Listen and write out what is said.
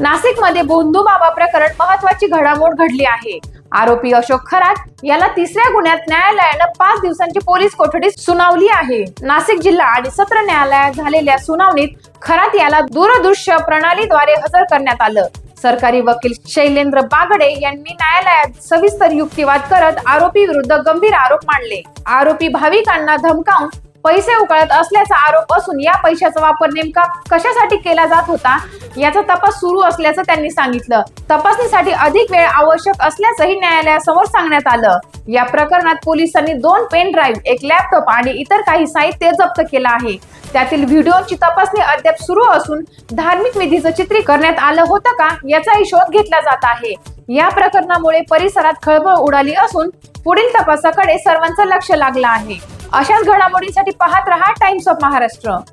नाशिकमध्ये भोंदू बाबा प्रकरण महत्त्वाची घडामोड घडली आहे। आरोपी अशोक खरात याला तिसऱ्या गुन्ह्यात न्यायालयानं 5 दिवसांची पोलीस कोठडी सुनावली आहे। नाशिक जिल्हा आणि सत्र न्यायालयात झालेल्या सुनावणीत खरात याला दूरदृश्य प्रणालीद्वारे हजर करण्यात आलं। सरकारी वकील शैलेंद्र बागडे यांनी न्यायालयात सविस्तर युक्तिवाद करत आरोपी विरुद्ध गंभीर आरोप मांडले। आरोपी भाविकांना धमकावून पैसे उकळत असल्याचा आरोप असून या पैशाचा वापर नेमका कशासाठी केला जात होता याचा तपास सुरू असल्याचं त्यांनी सांगितलं। तपासणीसाठी अधिक वेळ आवश्यक असल्याचंही न्यायालयासमोर सांगण्यात आलं। या प्रकरणात पोलिसांनी 2 पेन ड्राईव्ह, एक लॅपटॉप आणि इतर काही साहित्य जप्त केलं आहे। त्यातील व्हिडिओची तपासणी अद्याप सुरू असून धार्मिक विधीचं चित्रीकरण करण्यात आलं होतं का याचाही शोध घेतला जात आहे। या प्रकरणामुळे परिसरात खळबळ उडाली असून पुढील तपासाकडे सर्वांचं लक्ष लागलं आहे। अशाच घडामोडींसाठी पाहत रहा टाइम्स ऑफ महाराष्ट्र।